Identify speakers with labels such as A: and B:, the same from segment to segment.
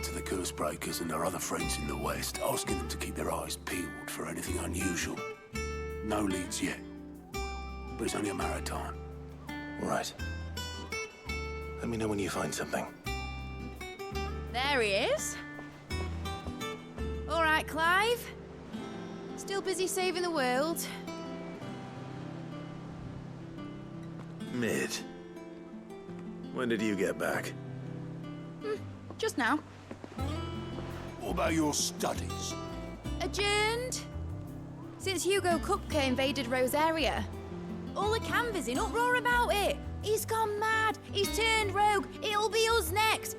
A: out to the curse breakers and their other friends in the West, asking them to keep their eyes peeled for anything unusual. No leads yet. But it's only a matter of time.
B: Right. Let me know when you find something.
C: There he is. All right, Clive. Still busy saving the world.
B: Mid. When did you get back?
C: Just now.
A: What about your studies?
C: Adjourned. Since Hugo Kupka invaded Rosaria. All the canvas in uproar about it. He's gone mad. He's turned rogue. It'll be us next.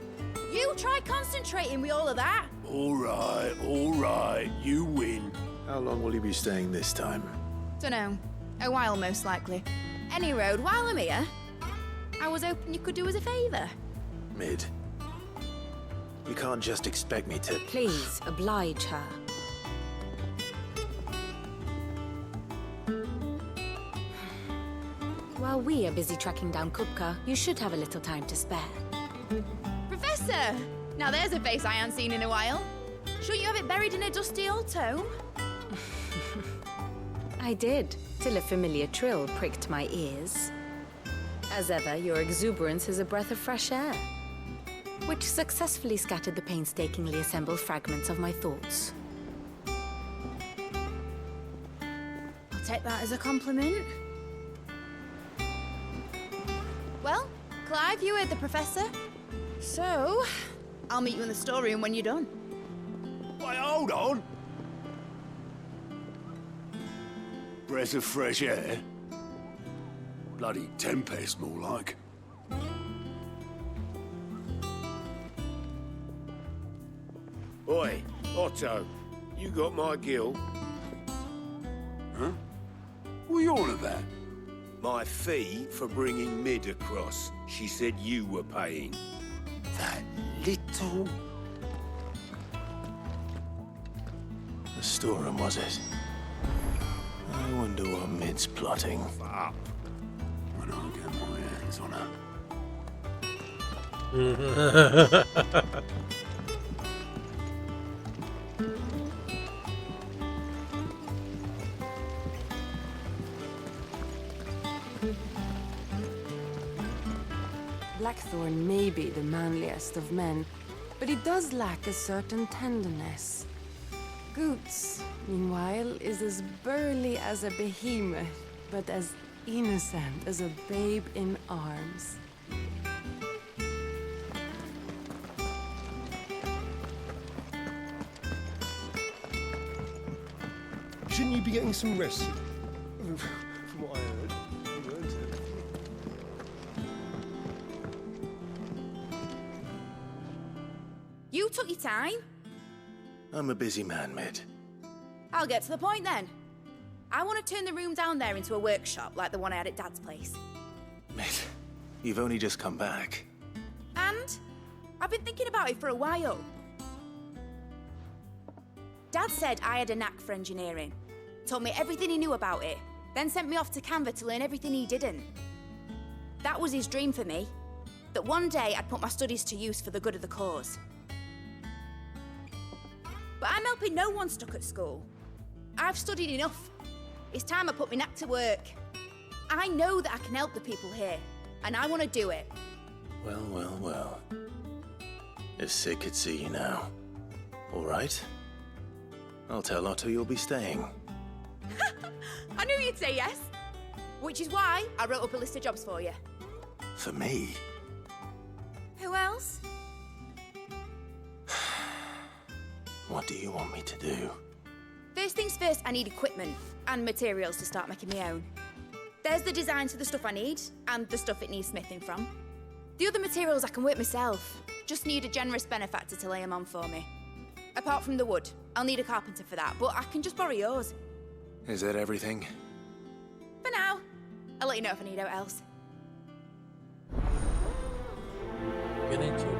C: You try concentrating with all of that.
A: All right. You win.
B: How long will you be staying this time?
C: Dunno. A while, most likely. Any road, while I'm here, I was hoping you could do us a favour.
B: Mid. You can't just expect me to...
D: Please, oblige her. While we are busy tracking down Kupka, you should have a little time to spare.
C: Professor! Now there's a face I ain't seen in a while. Shouldn't you have it buried in a dusty old tome?
D: I did, till a familiar trill pricked my ears. As ever, your exuberance is a breath of fresh air, which successfully scattered the painstakingly assembled fragments of my thoughts.
C: I'll take that as a compliment. Well, Clive, you heard the professor. So, I'll meet you in the storeroom when you're done.
A: Wait, hold on. Breath of fresh air? Bloody tempest, more like.
E: Oi, Otto, you got my gill?
A: Huh? What are you on about?
E: My fee for bringing Mid across. She said you were paying.
A: That little...
B: The storeroom, was it? I wonder what Mid's plotting.
E: Up.
A: When I get my hands on her.
F: Blackthorn may be the manliest of men, but he does lack a certain tenderness. Goots, meanwhile, is as burly as a behemoth, but as innocent as a babe in arms.
G: Shouldn't you be getting some rest? From what I heard, you weren't.
C: You took your time.
B: I'm a busy man, Mid.
C: I'll get to the point then. I want to turn the room down there into a workshop like the one I had at Dad's place.
B: Mid, you've only just come back.
C: And I've been thinking about it for a while. Dad said I had a knack for engineering. Told me everything he knew about it, then sent me off to Canva to learn everything he didn't. That was his dream for me, that one day I'd put my studies to use for the good of the cause. But I'm helping no one stuck at school. I've studied enough. It's time I put my knack to work. I know that I can help the people here, and I want to do it.
B: Well. If Sid could see you now. All right? I'll tell Otto you'll be staying.
C: I knew you'd say yes. Which is why I wrote up a list of jobs for you.
B: For me?
C: Who else?
B: What do you want me to do?
C: First things first, I need equipment and materials to start making my own. There's the designs for the stuff I need and the stuff it needs smithing from. The other materials I can work myself. Just need a generous benefactor to lay them on for me. Apart from the wood, I'll need a carpenter for that, but I can just borrow yours.
B: Is that everything?
C: For now. I'll let you know if I need out else.
H: Get into it.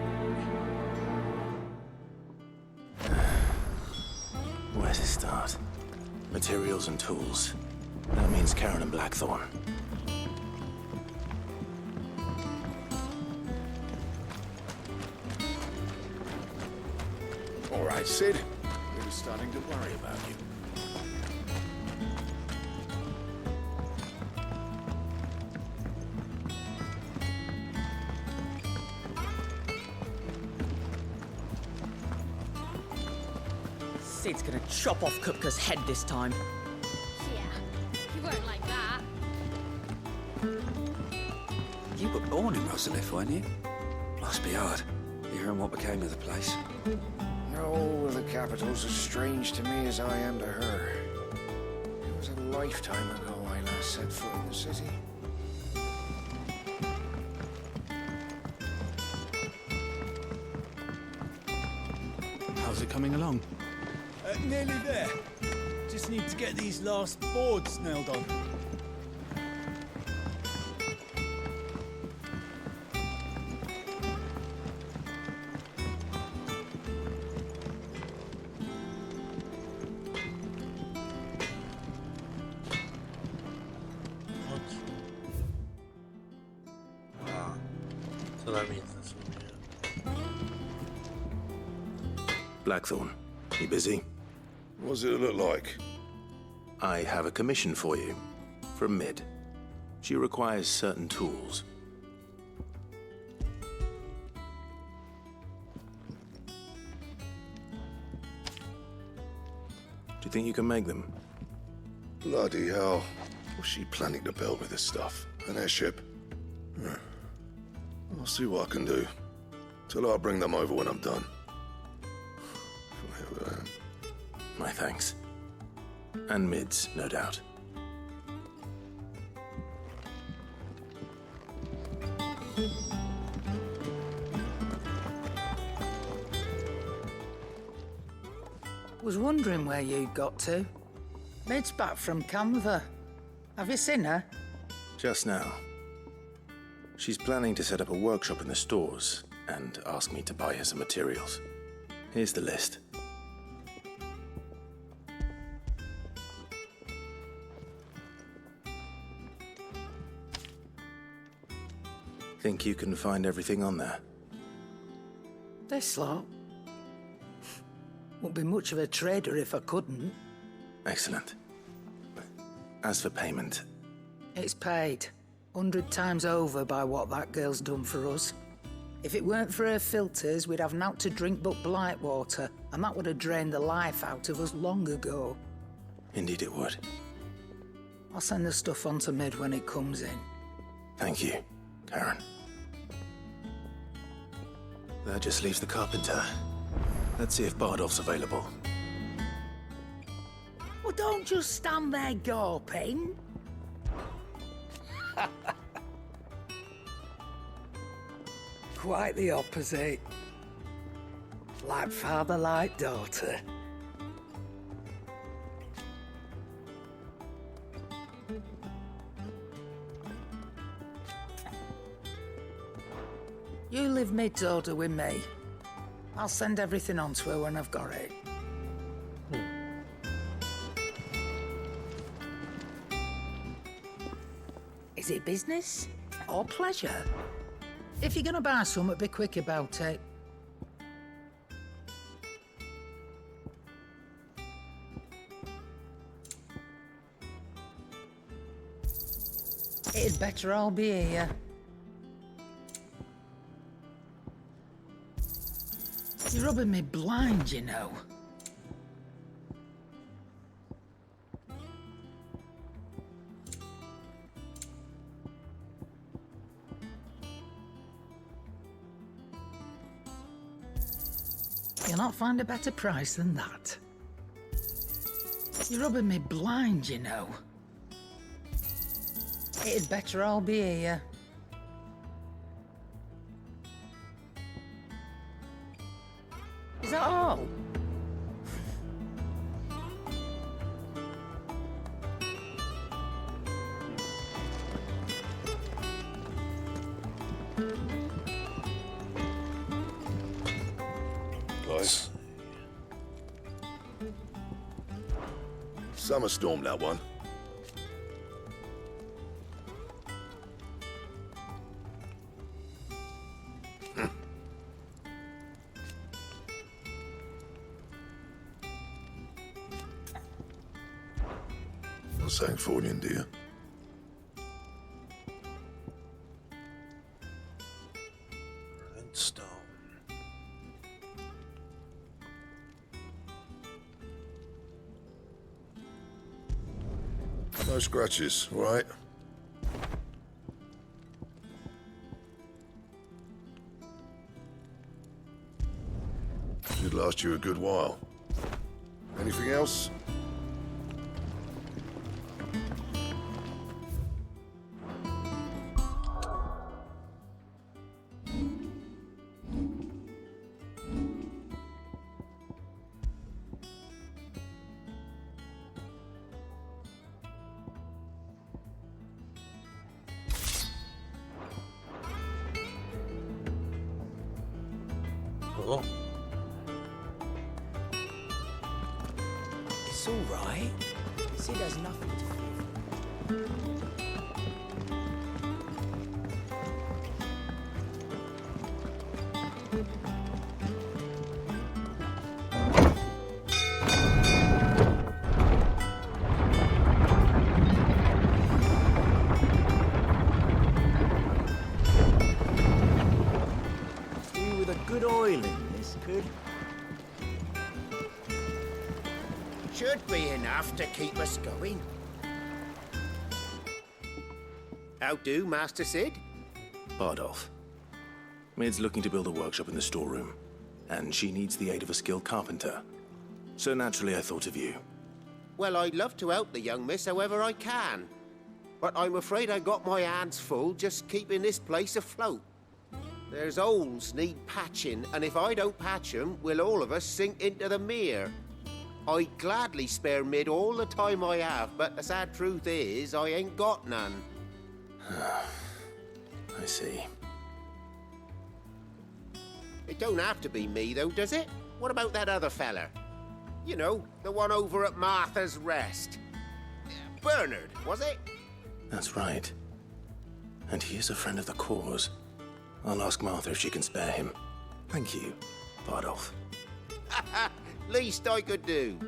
B: Where to start? Materials and tools. That means Karen and Blackthorn.
I: All right, Sid. We were starting to worry about you.
J: Sid's gonna chop off Kupka's head this time.
C: Yeah, you won't like that.
K: You were born in Rosalith, weren't you? Must be hard, hearing what became of the place.
I: No, the capital's as strange to me as I am to her. It was a lifetime ago I last set foot in the city.
A: How's it coming along?
L: Nearly there. Just need to get these last boards nailed on.
H: What? Ah, so that means this one here.
B: Blackthorn, you busy?
G: What does it look like?
B: I have a commission for you. From Mid. She requires certain tools. Do you think you can make them?
G: Bloody hell. What's she planning to build with this stuff? An airship? I'll see what I can do. Tell her I'll bring them over when I'm done.
B: My thanks. And Mid's, no doubt.
M: Was wondering where you'd got to. Mid's back from Canva. Have you seen her?
B: Just now. She's planning to set up a workshop in the stores and ask me to buy her some materials. Here's the list. Think you can find everything on there?
M: This lot. Wouldn't be much of a trader if I couldn't.
B: Excellent. As for payment...
M: It's paid. 100 times over by what that girl's done for us. If it weren't for her filters, we'd have naught to drink but blight water, and that would have drained the life out of us long ago.
B: Indeed it would.
M: I'll send the stuff on to Mid when it comes in.
B: Thank you, Karen. That just leaves the carpenter. Let's see if Bardolph's available.
M: Well, don't just stand there gawping. Quite the opposite. Like father, like daughter. You leave Mid's order with me. I'll send everything on to her when I've got it. Is it business or pleasure? If you're gonna buy something, be quick about it. It'd better all be here. You're rubbing me blind, you know. You'll not find a better price than that. You're rubbing me blind, you know. It'd better all be here. Is that all?
G: Guys. Summer storm, that one.
N: Sancthornian, do you?
H: Stone.
N: No scratches, all right? Should last you a good while. Anything else?
H: Oh.
L: It's all right. Sid has nothing to fear. Do with a good oil in this, could.
E: Should be enough to keep us going. How do, Master Sid?
B: Bardolph. Maid's looking to build a workshop in the storeroom, and she needs the aid of a skilled carpenter. So naturally I thought of you.
E: Well, I'd love to help the young miss however I can. But I'm afraid I got my hands full just keeping this place afloat. There's holes need patching, and if I don't patch them, we'll all of us sink into the mere. I'd gladly spare Mid all the time I have, but the sad truth is, I ain't got none.
B: I see.
E: It don't have to be me, though, does it? What about that other fella? You know, the one over at Martha's Rest. Bernard, was it?
B: That's right. And he is a friend of the cause. I'll ask Martha if she can spare him. Thank you, Bardolph.
E: Least I could do.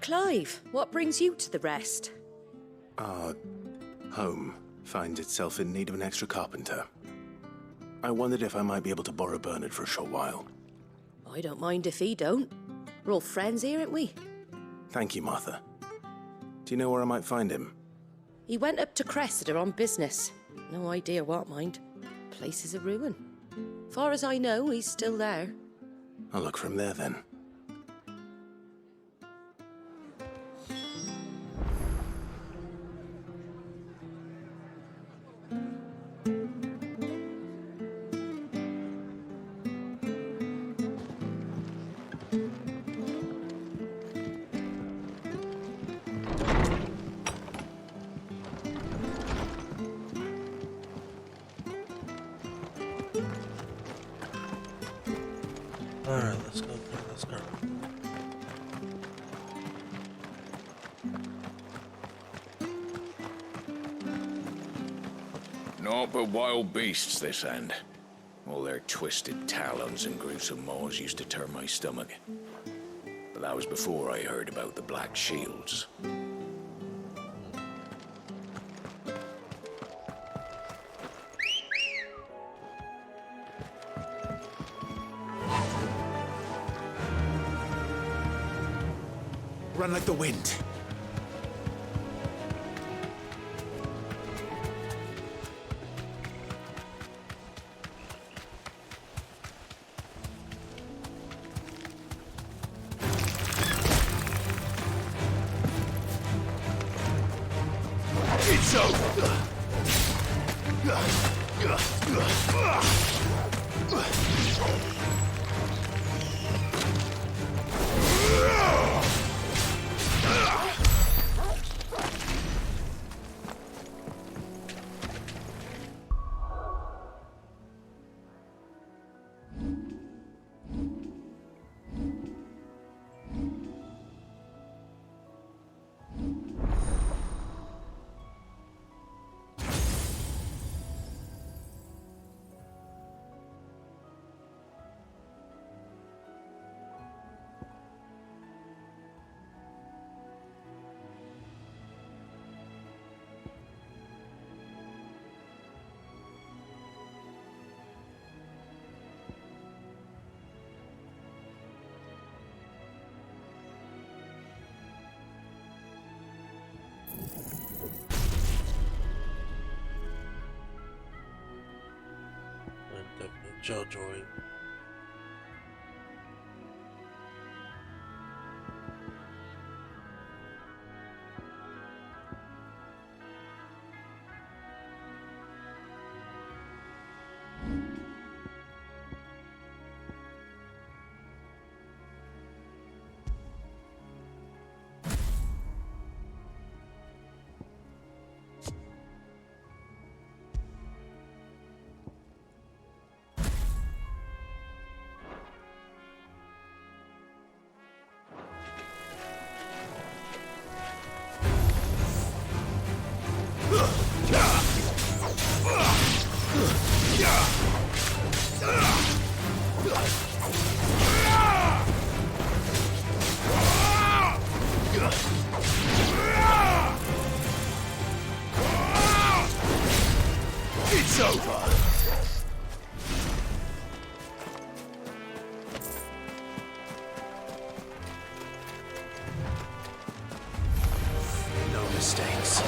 J: Clive, what brings you to the Rest?
B: Our home finds itself in need of an extra carpenter. I wondered if I might be able to borrow Bernard for a short while.
J: I don't mind if he don't. We're all friends here, aren't we?
B: Thank you, Martha. Do you know where I might find him?
J: He went up to Cressida on business. No idea what, mind. Place is a ruin. Far as I know, he's still there.
B: I'll look for him there then.
H: Alright, let's go. Let's go.
I: Naught but wild beasts, this end. All their twisted talons and gruesome maws used to turn my stomach. But that was before I heard about the Black Shields.
L: Run like the wind.
A: It's over!
H: Jaw drawing. It's over!
B: No mistakes.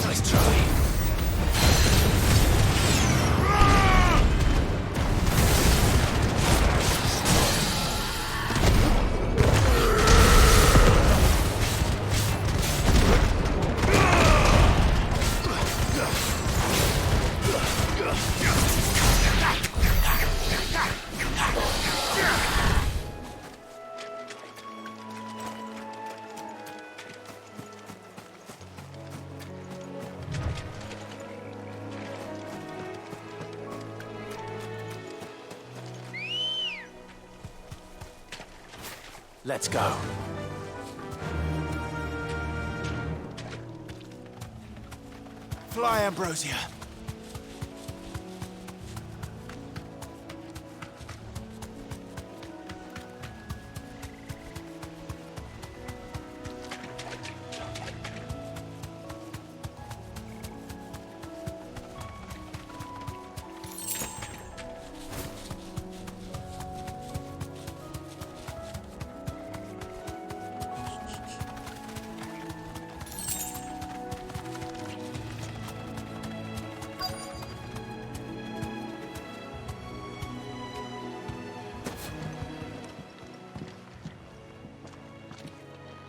B: Nice try. Let's go.
L: Fly, Ambrosia.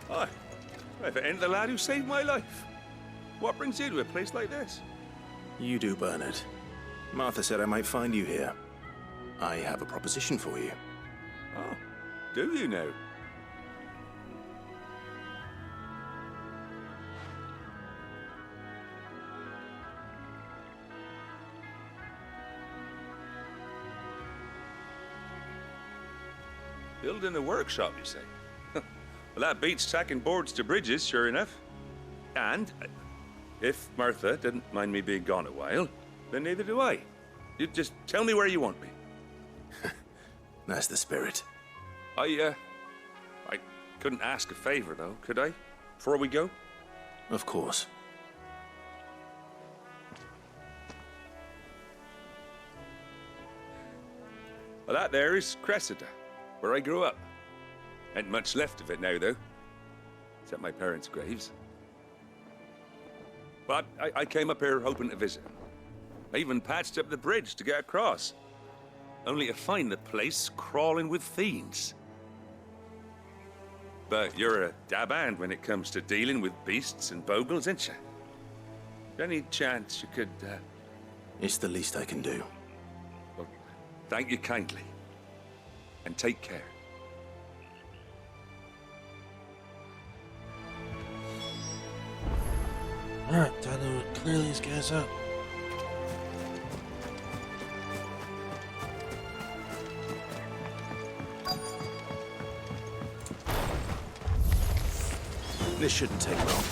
O: Hi. If it ain't the lad who saved my life. What brings you to a place like this?
B: You do, Bernard. Martha said I might find you here. I have a proposition for you.
O: Oh, do you now? Building a workshop, you say? Well, that beats tacking boards to bridges, sure enough. And, if Martha didn't mind me being gone a while, Then neither do I. You just tell me where you want me.
B: That's the spirit.
O: I couldn't ask a favor, though, could I? Before we go?
B: Of course.
O: Well, that there is Cressida, where I grew up. Ain't much left of it now, though. Except my parents' graves. But I came up here hoping to visit. I even patched up the bridge to get across. Only to find the place crawling with fiends. But you're a dab hand when it comes to dealing with beasts and bogles, ain't you? Any chance you could,
B: It's the least I can do.
O: Well, thank you kindly. And take care.
H: Alright, time to clear these guys up.
B: This shouldn't take long.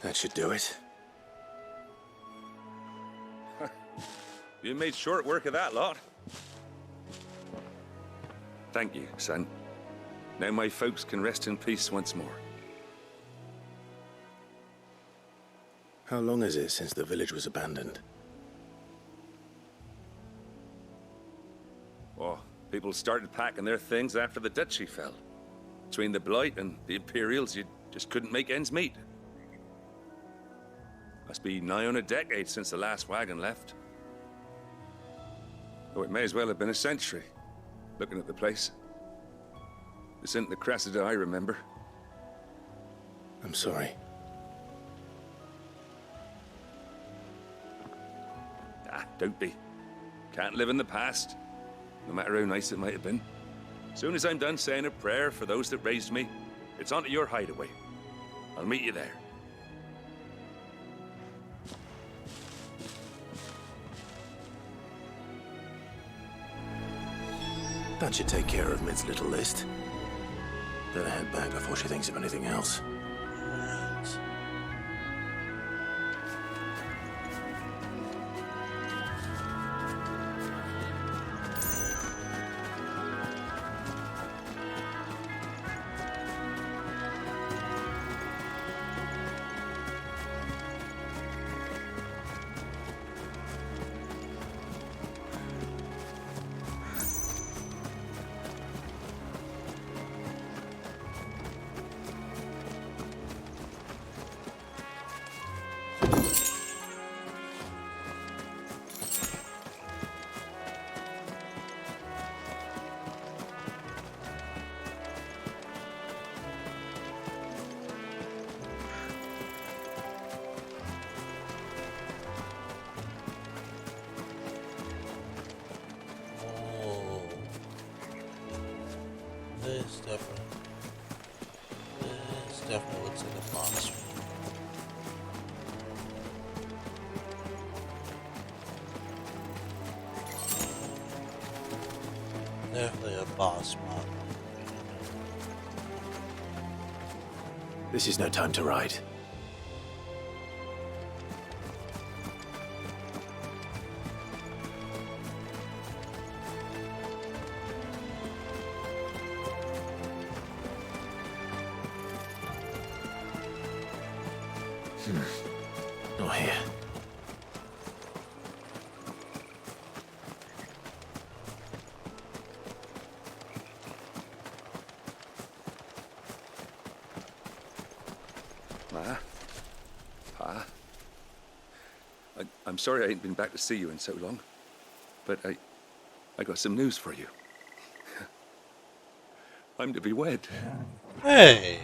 B: That should do it.
O: You made short work of that lot. Thank you, son. Now my folks can rest in peace once more.
B: How long is it since the village was abandoned?
O: Oh, people started packing their things after the duchy fell. Between the Blight and the Imperials, you just couldn't make ends meet. Must be nigh on a decade since the last wagon left. Oh, it may as well have been a century, looking at the place. This isn't the Cressida I remember.
B: I'm sorry.
O: Don't be. Can't live in the past, no matter how nice it might have been. As soon as I'm done saying a prayer for those that raised me, it's onto your hideaway. I'll meet you there.
B: That should take care of Mid's little list. Better head back before she thinks of anything else.
H: This definitely looks like a boss. Definitely a boss mod.
B: This is no time to ride. Not here.
O: Ma? Pa? I'm sorry I ain't been back to see you in so long, but I got some news for you. I'm to be wed.
H: Hey!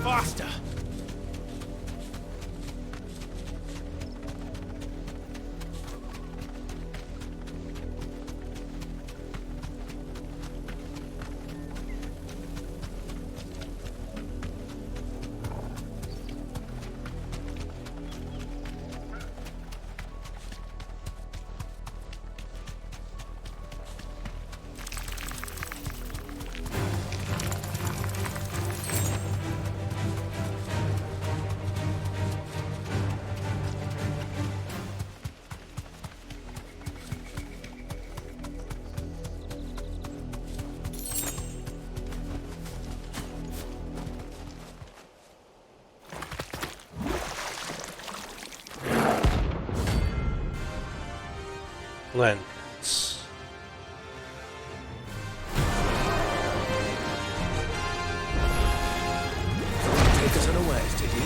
L: Faster!
H: Lanterns.
B: Take us unawares, did you?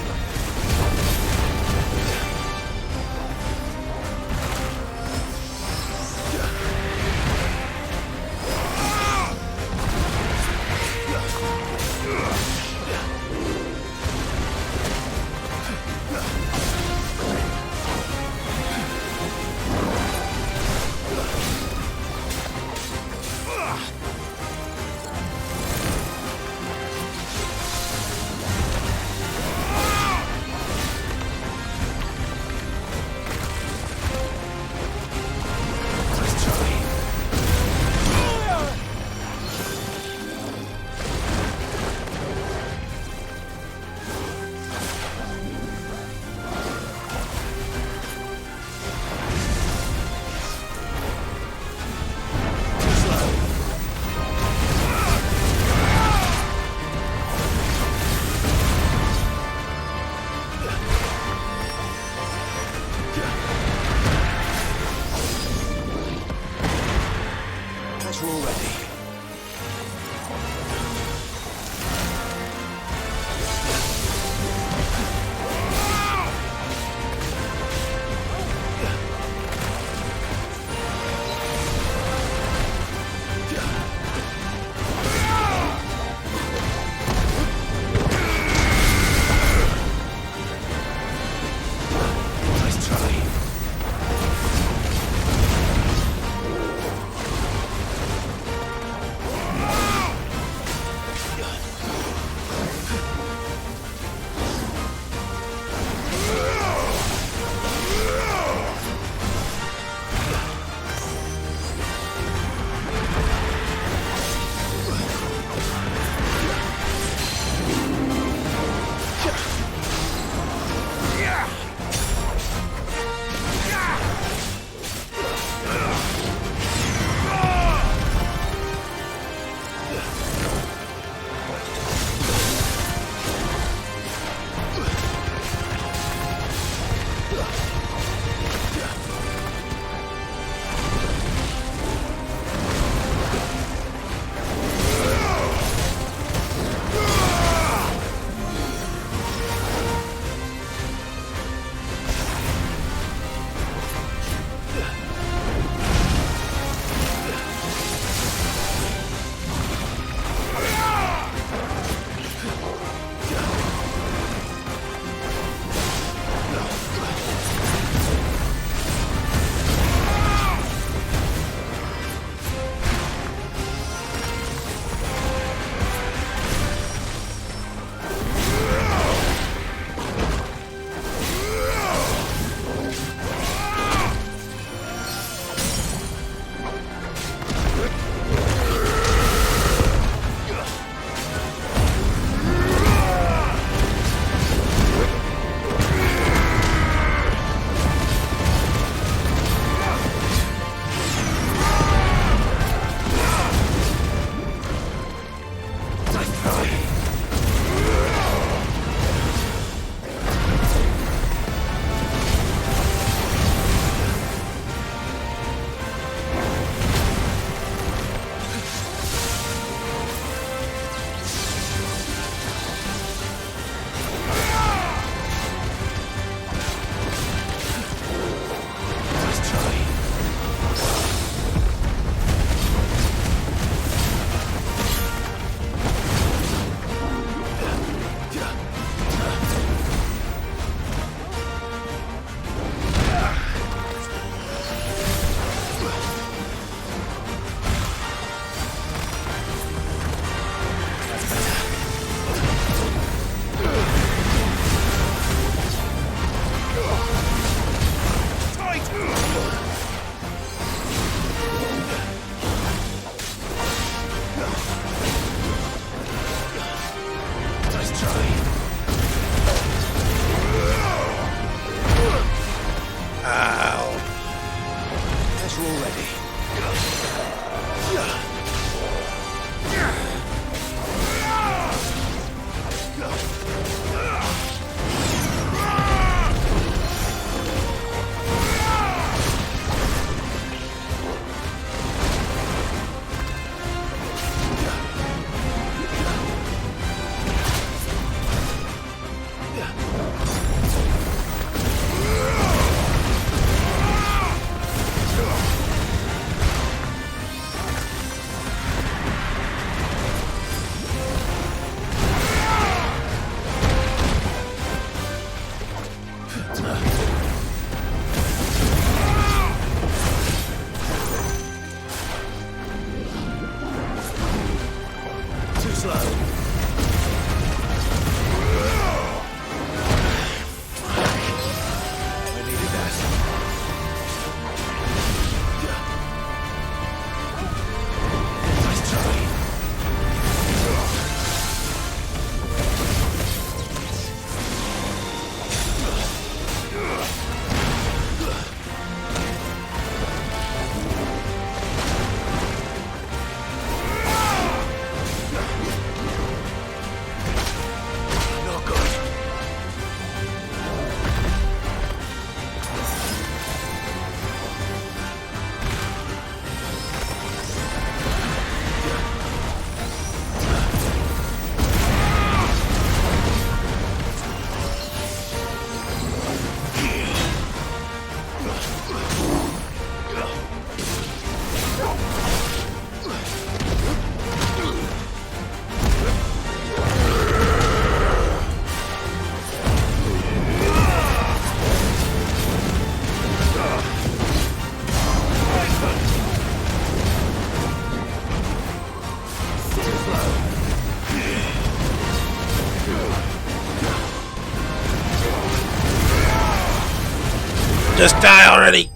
B: already. Too slow. I needed that. Nice try. Not good.
I: Just die already!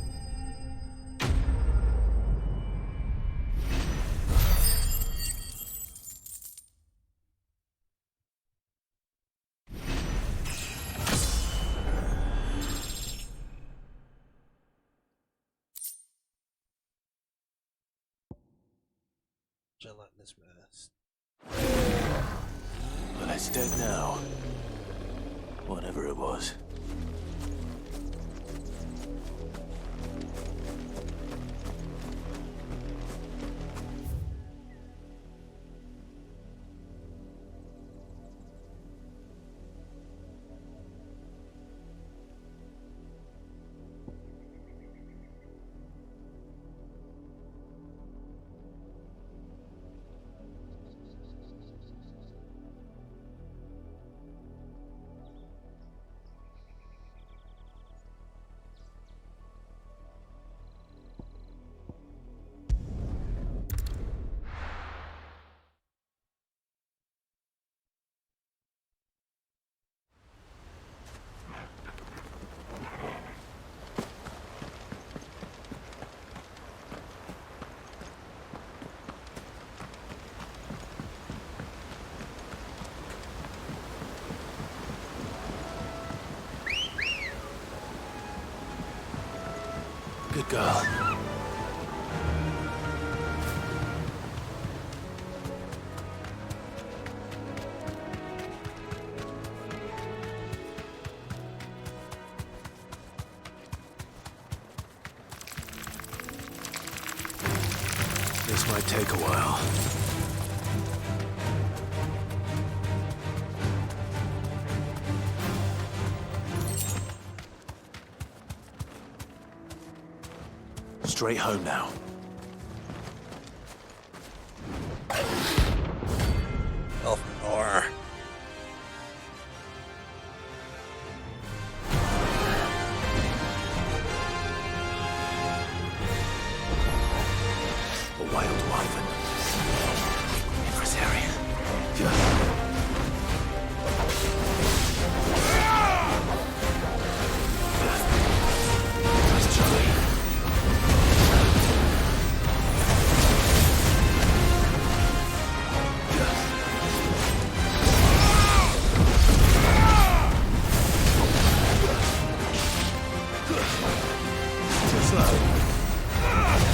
H: Gelatinous mess.
B: Well, it's dead now. Whatever it was. Good girl. This might take a while. Straight home now.
H: Off more.
B: A wild wyvern. In this area. Nice try. Too slow.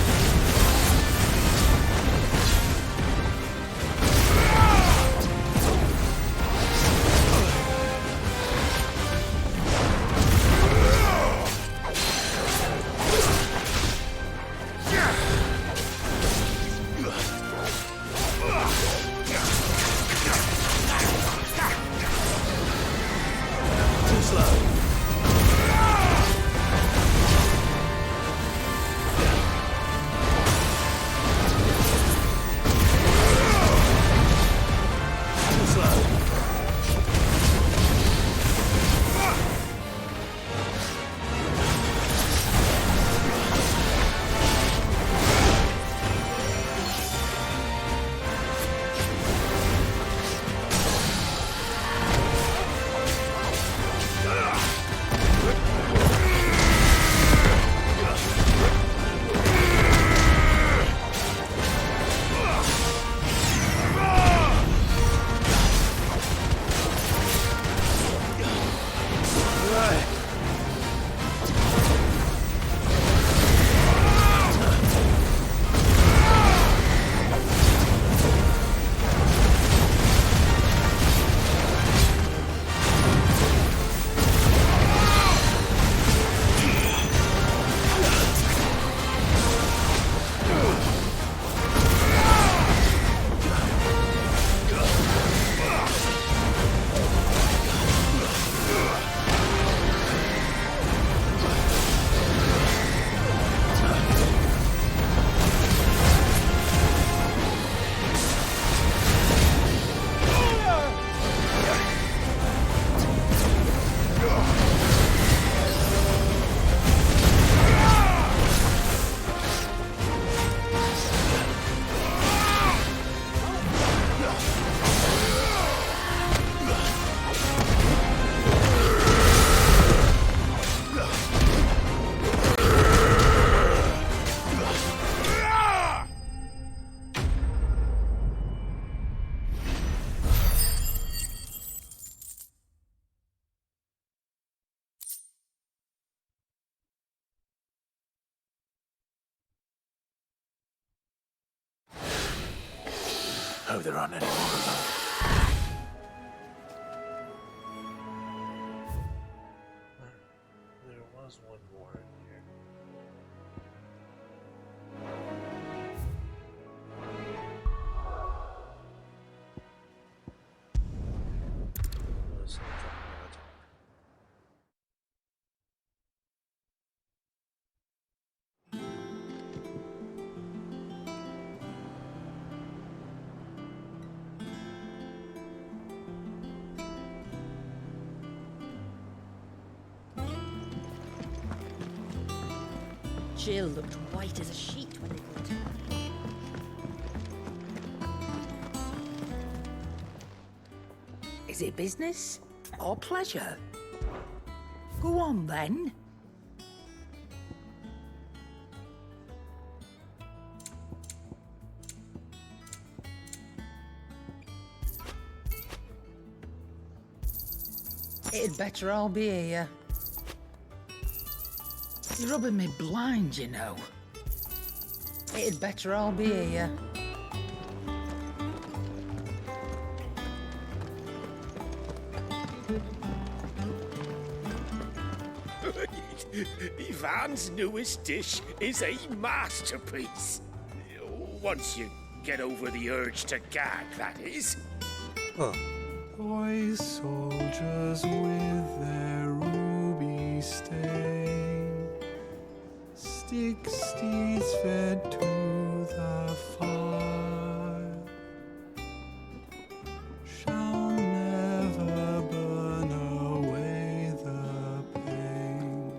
B: how they're on anymore.
H: There was one more in here. Was something Minotaur.
J: Jill looked white as a sheet when they brought her.
M: Is it business or pleasure? Go on then. It'd better all be here. You're rubbing me blind, you know. It'd better all be here.
P: Ivan's newest dish is a masterpiece. Once you get over the urge to gag, that is.
Q: Boy soldiers with their ruby stain, stick steeds fed to the fire, shall never burn away the pain,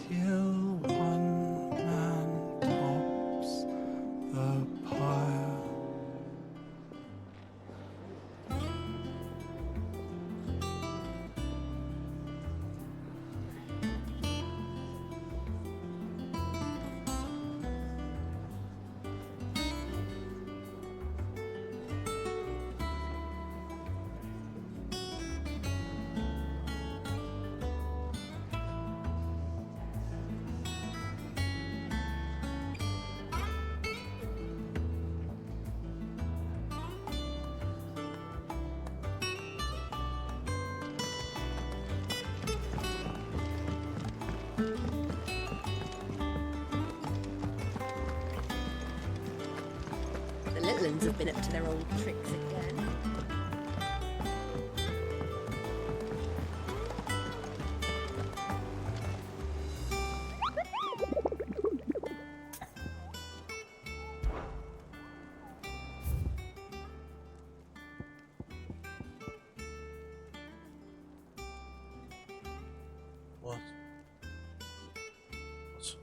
Q: till one man tops the pyre.
J: The little ones have been up to their old tricks again.
H: What? What's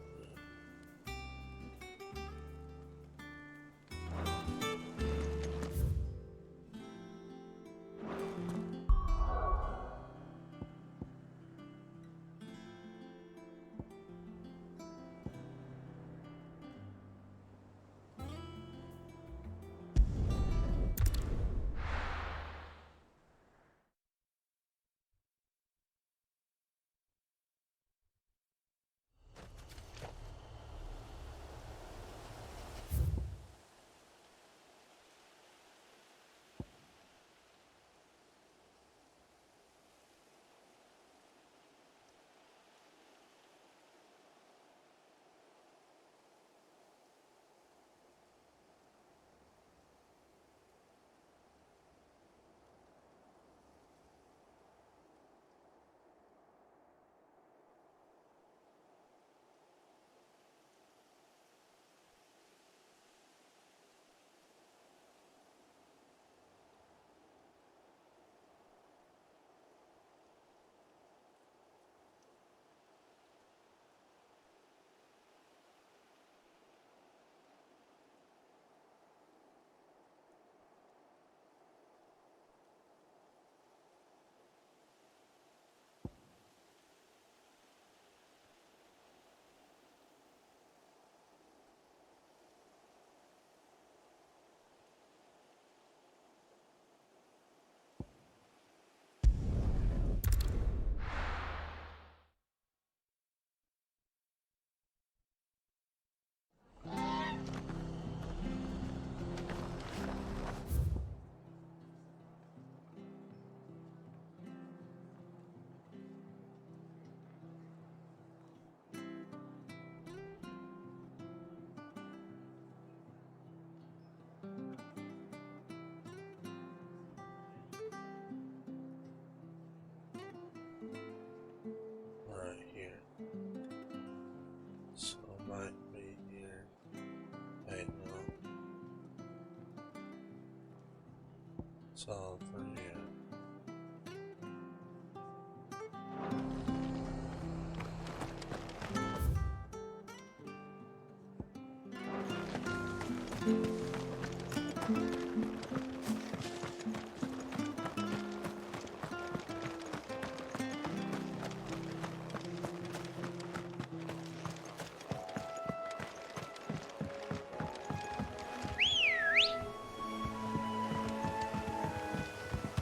H: Something, yeah.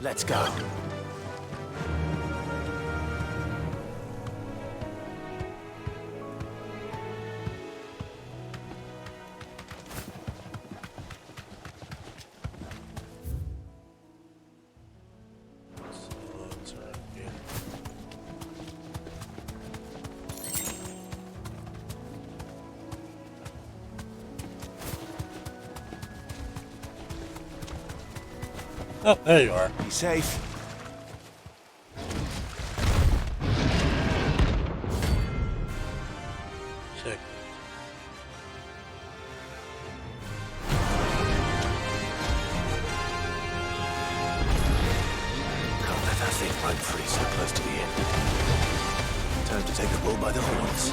A: Let's go.
H: Oh, there you are.
A: Be safe.
H: Check.
A: Can't let that thing run free so close to the end. Time to take the bull by the horns.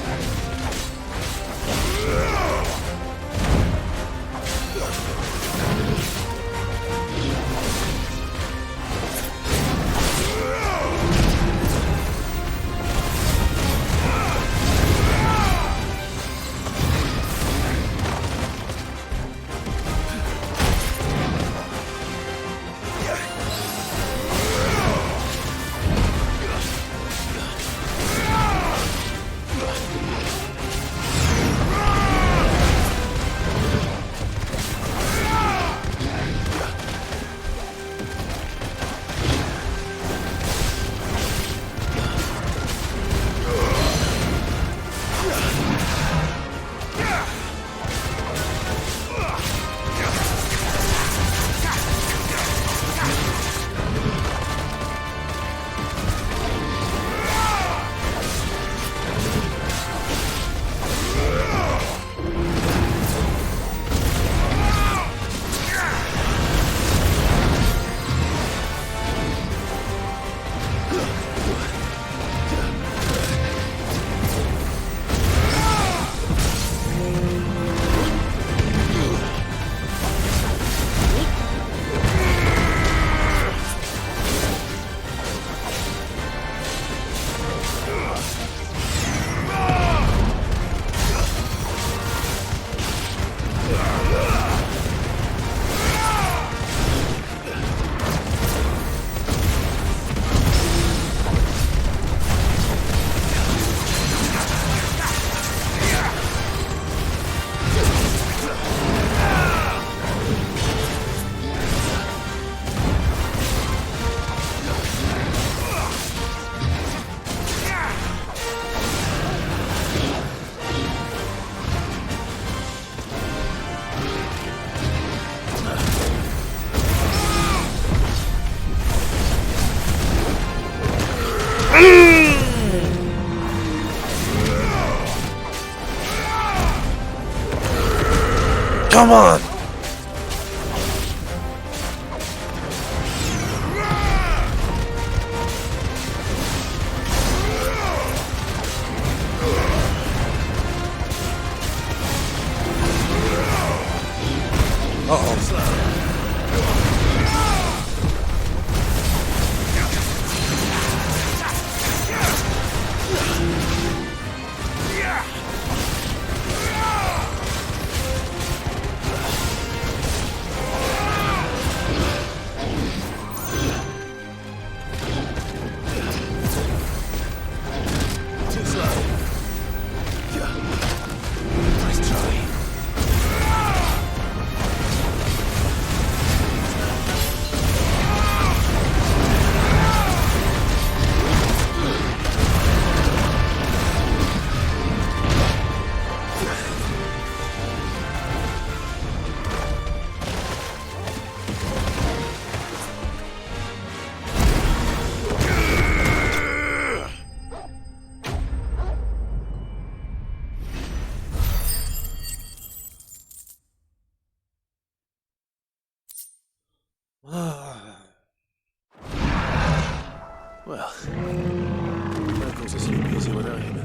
B: Come on!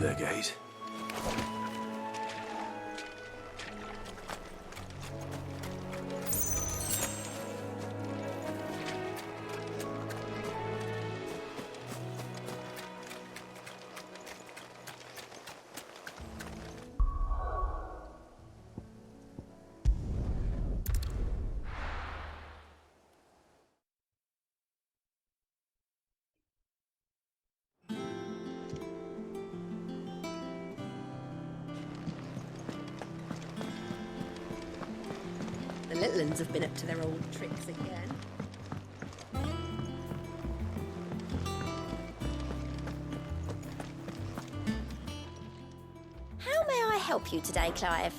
B: their gate.
J: The little uns have been up to their old tricks again.
R: How may I help you today, Clive?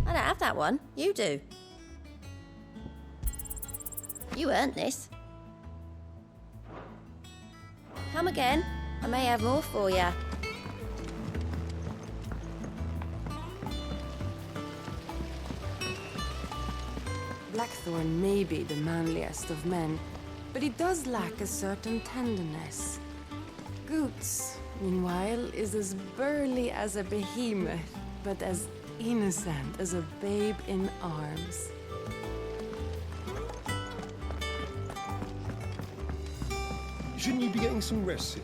R: I don't have that one. You do. You earned this. Come again. I may have more for you.
F: Blackthorn may be the manliest of men, but he does lack a certain tenderness. Goots, meanwhile, is as burly as a behemoth, but as innocent as a babe in arms.
G: Shouldn't you be getting some rest?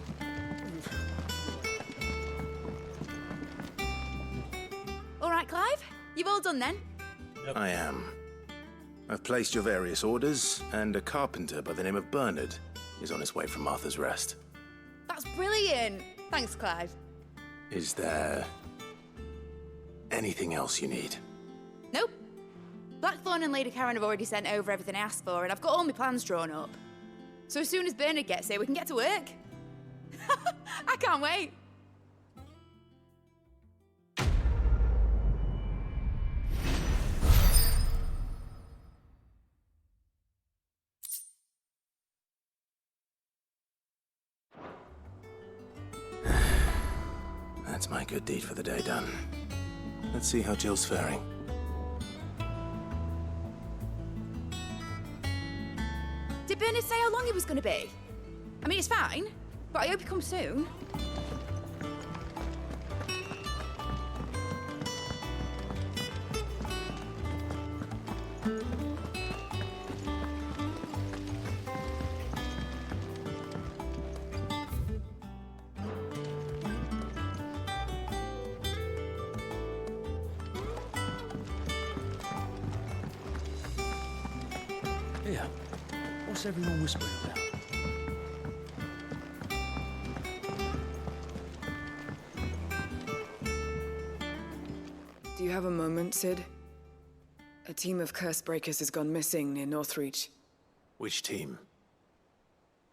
C: All right, Clive? You've all done then?
B: I am. I've placed your various orders, and a carpenter by the name of Bernard is on his way from Arthur's Rest.
C: That's brilliant. Thanks, Clive.
B: Is there anything else you need?
C: Nope. Blackthorn and Lady Karen have already sent over everything I asked for, and I've got all my plans drawn up. So as soon as Bernard gets here, we can get to work. I can't wait.
B: That's my good deed for the day done. Let's see how Jill's faring.
C: Did Bernard say how long he was going to be? I mean, it's fine, but I hope he comes soon.
A: Yeah. What's everyone whispering about?
S: Do you have a moment, Sid? A team of curse breakers has gone missing near Northreach.
B: Which team?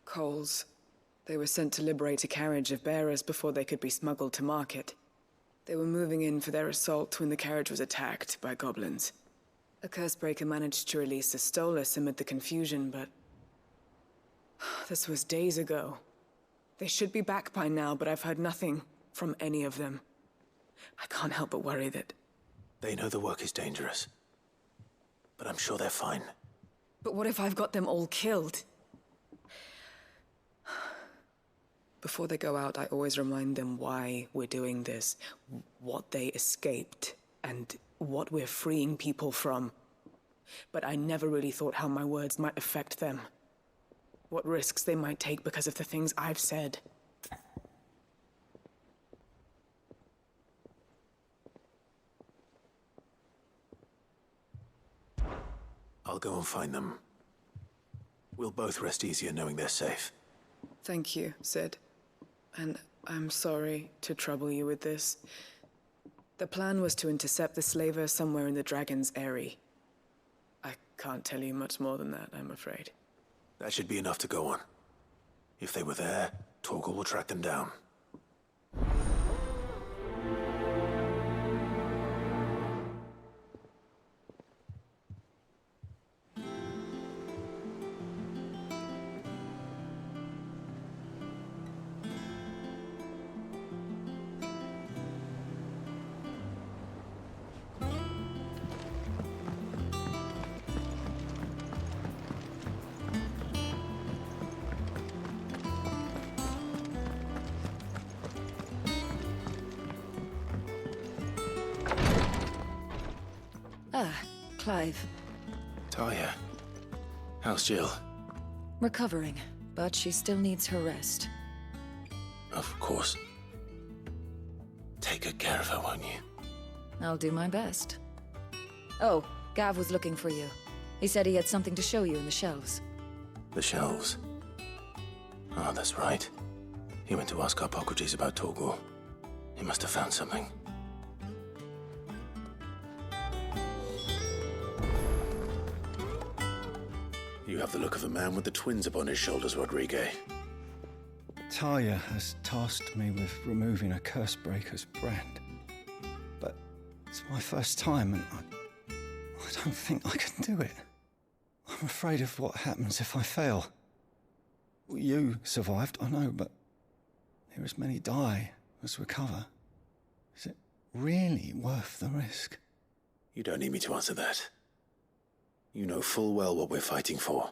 S: Coles. They were sent to liberate a carriage of bearers before they could be smuggled to market. They were moving in for their assault when the carriage was attacked by goblins. A cursebreaker managed to release a Stolas amid the confusion, but... this was days ago. They should be back by now, but I've heard nothing from any of them. I can't help but worry that...
B: They know the work is dangerous. But I'm sure they're fine.
S: But what if I've got them all killed? Before they go out, I always remind them why we're doing this, what they escaped, and what we're freeing people from. But I never really thought how my words might affect them. What risks they might take because of the things I've said.
B: I'll go and find them. We'll both rest easier knowing they're safe.
S: Thank you, Sid. And I'm sorry to trouble you with this. The plan was to intercept the slaver somewhere in the Dragon's Eyrie. I can't tell you much more than that, I'm afraid.
B: That should be enough to go on. If they were there, Torgal will track them down.
T: Ah, Clive.
B: Talia. How's Jill?
T: Recovering, but she still needs her rest.
B: Of course. Take good care of her, won't you?
T: I'll do my best. Oh, Gav was looking for you. He said he had something to show you in the shelves.
B: The shelves? Ah, that's right. He went to ask Hippocrates about Torgor. He must have found something. You have the look of a man with the twins upon his shoulders, Rodrigue.
Q: Talia has tasked me with removing a Cursebreaker's brand. But it's my first time, and I don't think I can do it. I'm afraid of what happens if I fail. You survived, I know, but there as many die as recover. Is it really worth the risk?
B: You don't need me to answer that. You know full well what we're fighting for.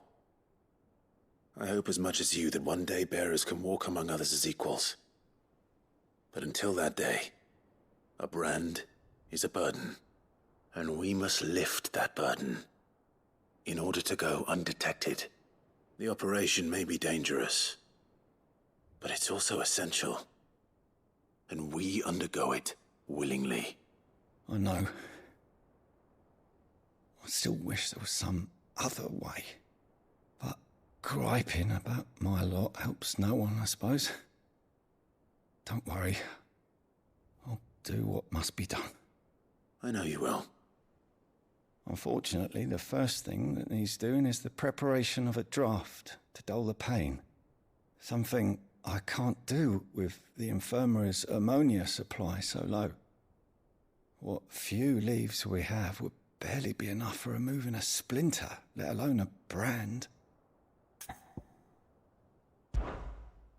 B: I hope as much as you that one day bearers can walk among others as equals. But until that day, a brand is a burden, and we must lift that burden in order to go undetected. The operation may be dangerous, but it's also essential, and we undergo it willingly.
Q: I know. I still wish there was some other way. But griping about my lot helps no one, I suppose. Don't worry. I'll do what must be done.
B: I know you will.
Q: Unfortunately, the first thing that needs doing is the preparation of a draft to dull the pain. Something I can't do with the infirmary's ammonia supply so low. What few leaves we have would barely be enough for removing a splinter, let alone a brand.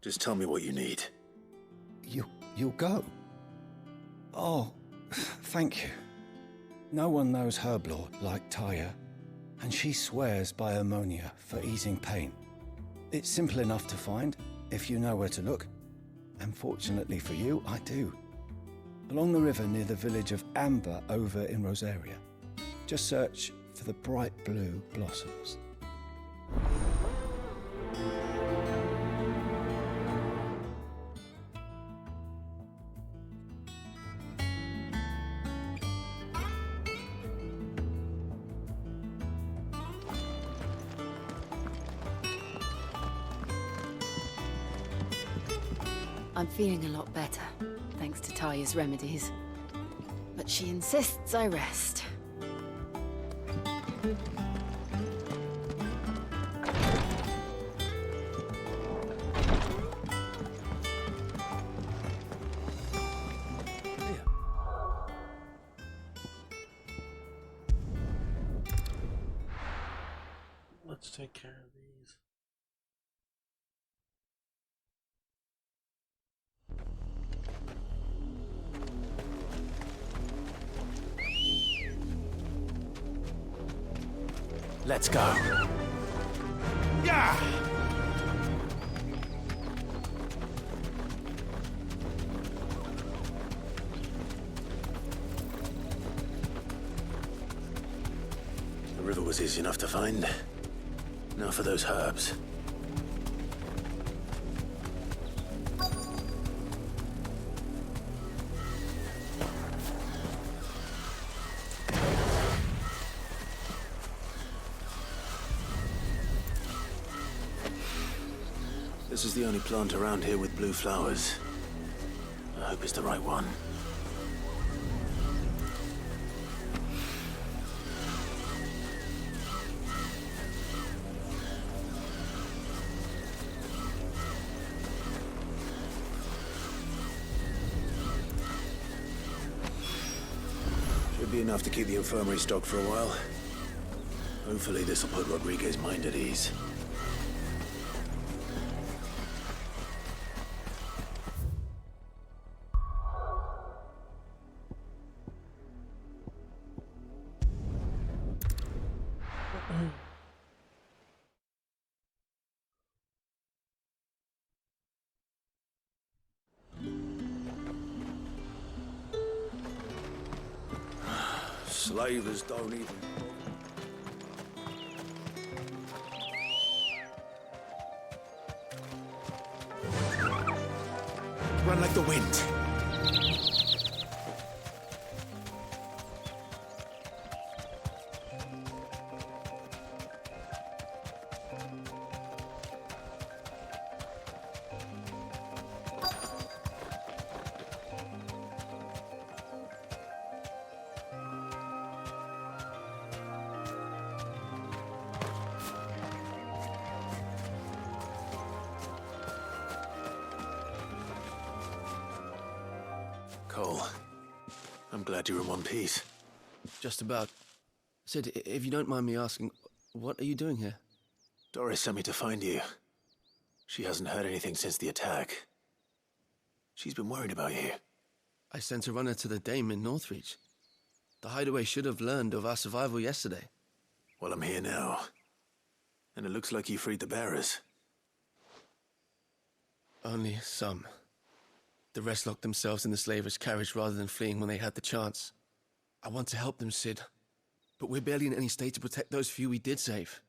B: Just tell me what you need.
Q: You'll go? Oh, thank you. No one knows Herblord like Taya, and she swears by ammonia for easing pain. It's simple enough to find, if you know where to look. And fortunately for you, I do. Along the river near the village of Amber over in Rosaria. Just search for the bright blue blossoms.
D: I'm feeling a lot better, thanks to Taya's remedies. But she insists I rest.
H: Let's take care of these.
B: Let's go.
P: Yeah!
B: The river was easy enough to find. Now for those herbs. This is the only plant around here with blue flowers. I hope it's the right one. Should be enough to keep the infirmary stocked for a while. Hopefully this will put Rodriguez's mind at ease.
I: slavers don't even...
B: Run like the wind. Cole, I'm glad you're in one piece.
U: Just about. Sid, if you don't mind me asking, what are you doing here?
B: Doris sent me to find you. She hasn't heard anything since the attack. She's been worried about you.
U: I sent a runner to the Dame in Northreach. The hideaway should have learned of our survival yesterday.
B: Well, I'm here now. And it looks like you freed the bearers.
U: Only some. The rest locked themselves in the slavers' carriage rather than fleeing when they had the chance. I want to help them, Sid. But we're barely in any state to protect those few we did save.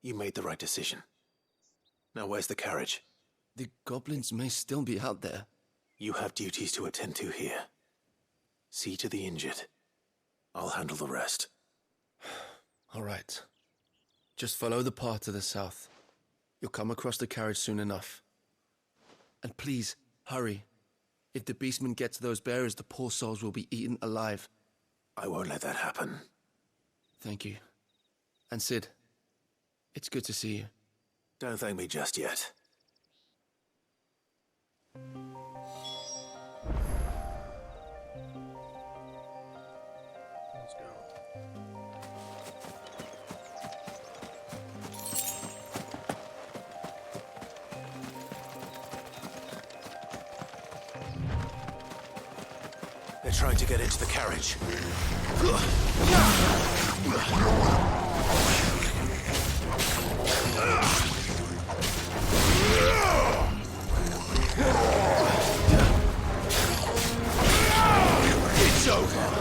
B: You made the right decision. Now where's the carriage?
U: The goblins may still be out there.
B: You have duties to attend to here. See to the injured. I'll handle the rest.
U: All right. Just follow the path to the south. You'll come across the carriage soon enough. And please, hurry. If the beastmen get to those bearers, the poor souls will be eaten alive.
B: I won't let that happen.
U: Thank you. And Sid, it's good to see you.
B: Don't thank me just yet.
G: Let's go.
B: They're trying to get into the carriage. It's over.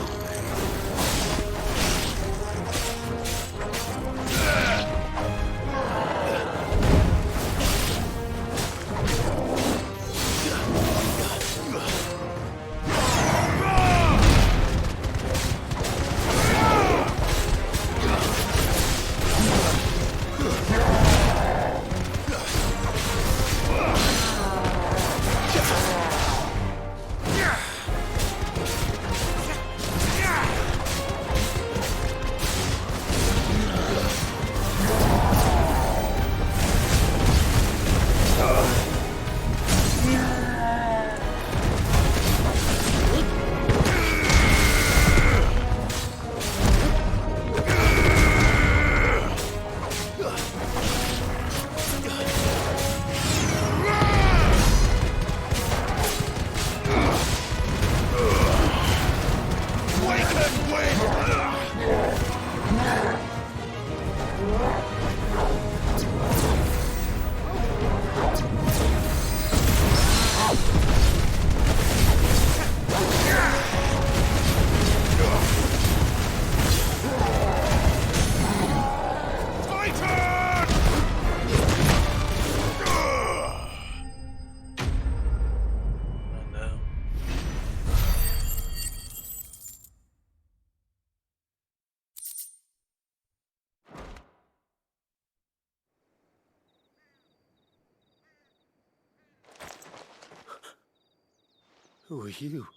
B: Who are you?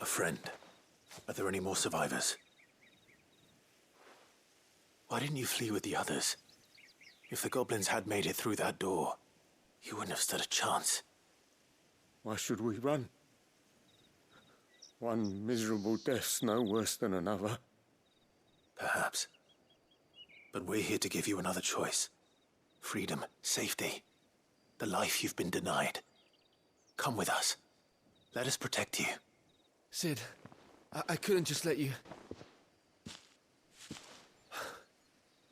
B: A friend. Are there any more survivors? Why didn't you flee with the others? If the goblins had made it through that door, you wouldn't have stood a chance.
G: Why should we run? One miserable death's no worse than another.
B: Perhaps. But we're here to give you another choice. Freedom, safety. The life you've been denied. Come with us. Let us protect you.
U: Sid, I couldn't just let you...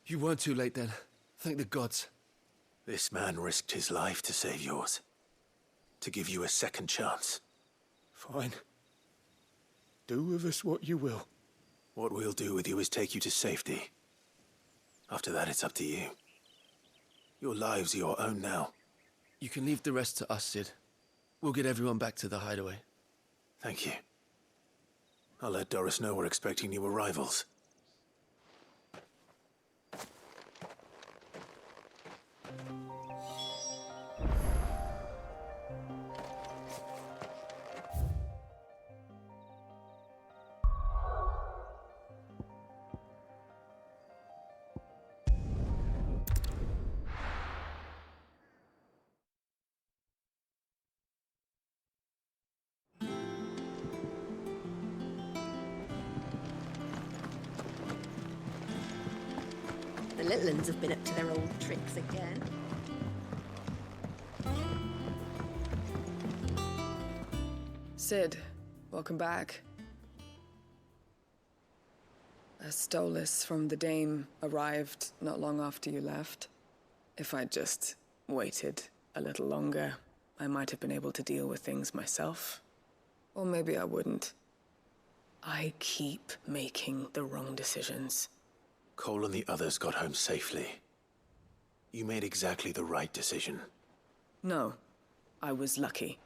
U: You weren't too late then. Thank the gods.
B: This man risked his life to save yours. To give you a second chance.
G: Fine. Do with us what you will.
B: What we'll do with you is take you to safety. After that, it's up to you. Your lives are your own now.
U: You can leave the rest to us, Sid. We'll get everyone back to the hideaway.
B: Thank you. I'll let Doris know we're expecting new arrivals.
J: The little uns have been up to their old tricks again.
S: Sid, welcome back. A Stolas from the Dame arrived not long after you left. If I'd just waited a little longer, I might have been able to deal with things myself. Or maybe I wouldn't. I keep making the wrong decisions.
B: Cole and the others got home safely. You made exactly the right decision.
S: No, I was lucky.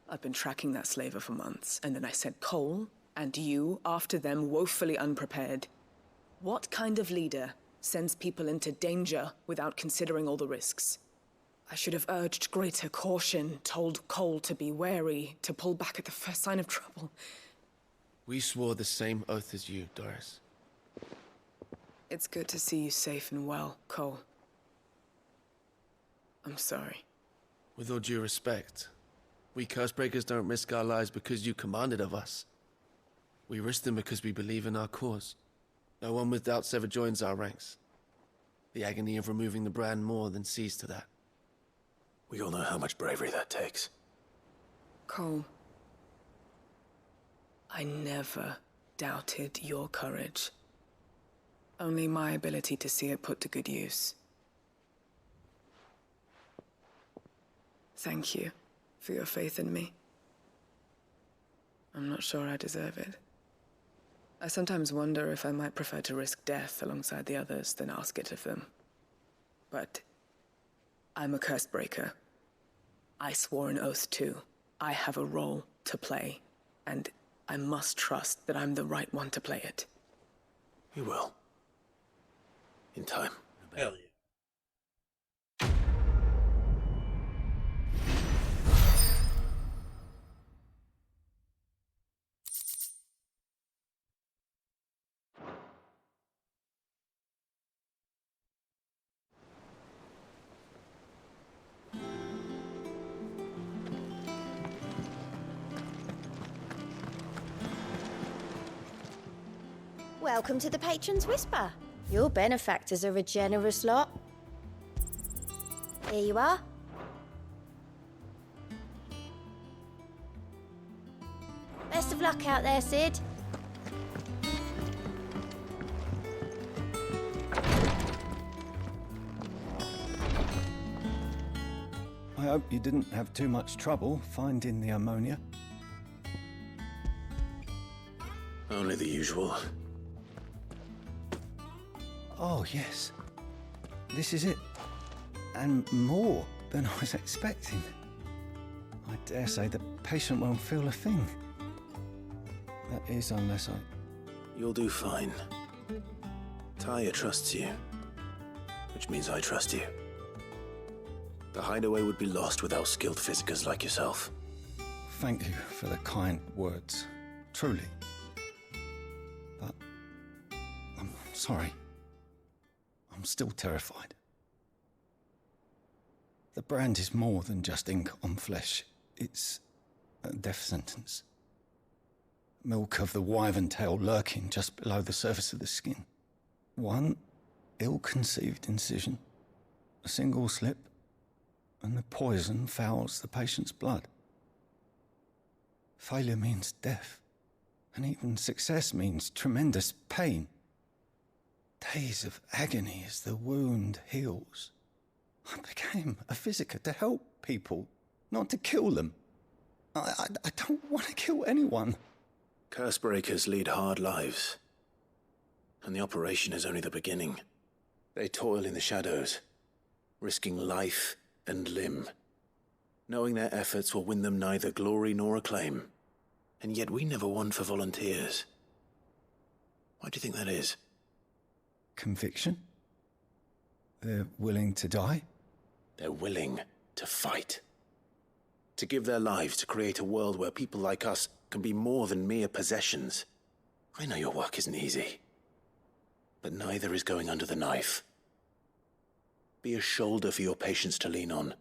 S: I've been tracking that slaver for months, and then I sent Cole and you after them woefully unprepared. What kind of leader sends people into danger without considering all the risks? I should have urged greater caution, told Cole to be wary, to pull back at the first sign of trouble.
U: We swore the same oath as you, Doris.
S: It's good to see you safe and well, Cole. I'm sorry.
U: With all due respect, we Cursebreakers don't risk our lives because you commanded of us. We risk them because we believe in our cause. No one with doubts ever joins our ranks. The agony of removing the brand more than sees to that.
B: We all know how much bravery that takes.
S: Cole, I never doubted your courage. Only my ability to see it put to good use. Thank you for your faith in me. I'm not sure I deserve it. I sometimes wonder if I might prefer to risk death alongside the others than ask it of them. But I'm a Cursebreaker. I swore an oath too. I have a role to play, and I must trust that I'm the right one to play it.
B: You will. In time.
H: Hell yeah.
R: Welcome to the Patron's Whisper. Your benefactors are a generous lot. Here you are. Best of luck out there, Sid.
Q: I hope you didn't have too much trouble finding the ammonia.
B: Only the usual.
Q: Oh, yes. This is it. And more than I was expecting. I dare say the patient won't feel a thing. That is, unless I...
B: You'll do fine. Tyre trusts you, which means I trust you. The hideaway would be lost without skilled physicers like yourself.
Q: Thank you for the kind words. Truly. But... I'm sorry. I'm still terrified. The brand is more than just ink on flesh. It's a death sentence. Milk of the wyvern tail lurking just below the surface of the skin. One ill-conceived incision, a single slip, and the poison fouls the patient's blood. Failure means death, and even success means tremendous pain. Days of agony as the wound heals. I became a physiker to help people, not to kill them. I don't want to kill anyone.
B: Cursebreakers lead hard lives. And the operation is only the beginning. They toil in the shadows, risking life and limb, knowing their efforts will win them neither glory nor acclaim. And yet we never won for volunteers. Why do you think that is?
Q: Conviction? They're willing to die?
B: They're willing to fight. To give their lives to create a world where people like us can be more than mere possessions. I know your work isn't easy. But neither is going under the knife. Be a shoulder for your patients to lean on.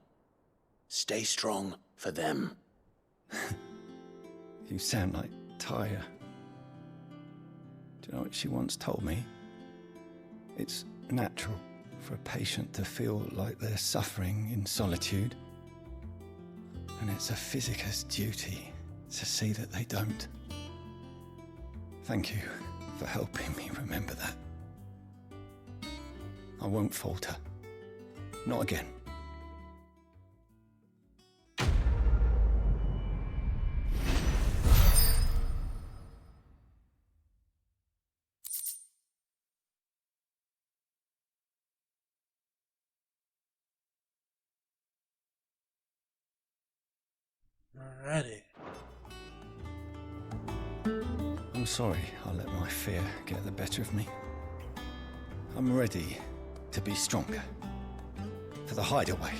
B: Stay strong for them.
Q: You sound like Tyre. Do you know what she once told me? It's natural for a patient to feel like they're suffering in solitude. And it's a physicist's duty to see that they don't. Thank you for helping me remember that. I won't falter. Not again.
H: Alrighty.
Q: I'm sorry I let my fear get the better of me. I'm ready to be stronger. For the hideaway.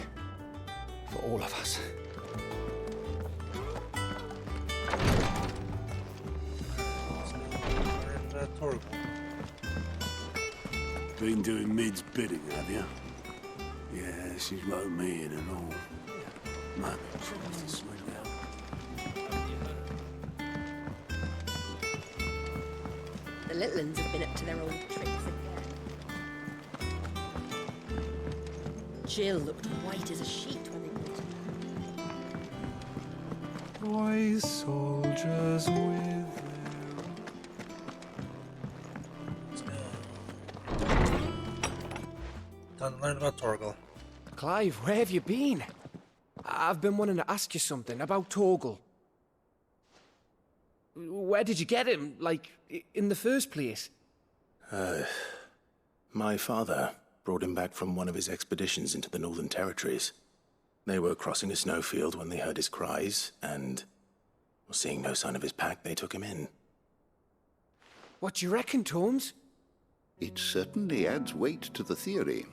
Q: For all of us.
A: Been doing Mid's bidding, have you? Yeah, she's wrote me in and all. Man, tries to swing out.
J: The little uns have been up to their old tricks again. Jill looked white as a sheet when they put her.
K: Boy soldiers with
H: Time to learn about Torgal.
V: Clive, where have you been? I've been wanting to ask you something about Torgal. Where did you get him, like, in the first place?
B: My father brought him back from one of his expeditions into the Northern Territories. They were crossing a snowfield when they heard his cries, and, seeing no sign of his pack, they took him in.
V: What do you reckon, Tomes?
W: It certainly adds weight to the theory.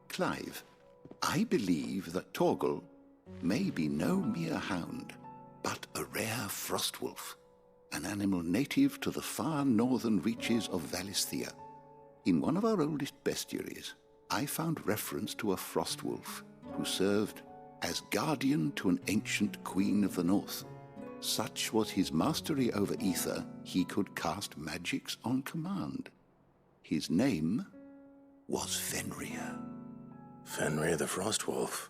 W: Clive, I believe that Torgal may be no mere hound, but a rare frostwolf, an animal native to the far northern reaches of Valisthea. In one of our oldest bestiaries, I found reference to a frostwolf who served as guardian to an ancient queen of the north. Such was his mastery over ether, he could cast magics on command. His name was Fenrir.
B: Fenrir the Frostwolf.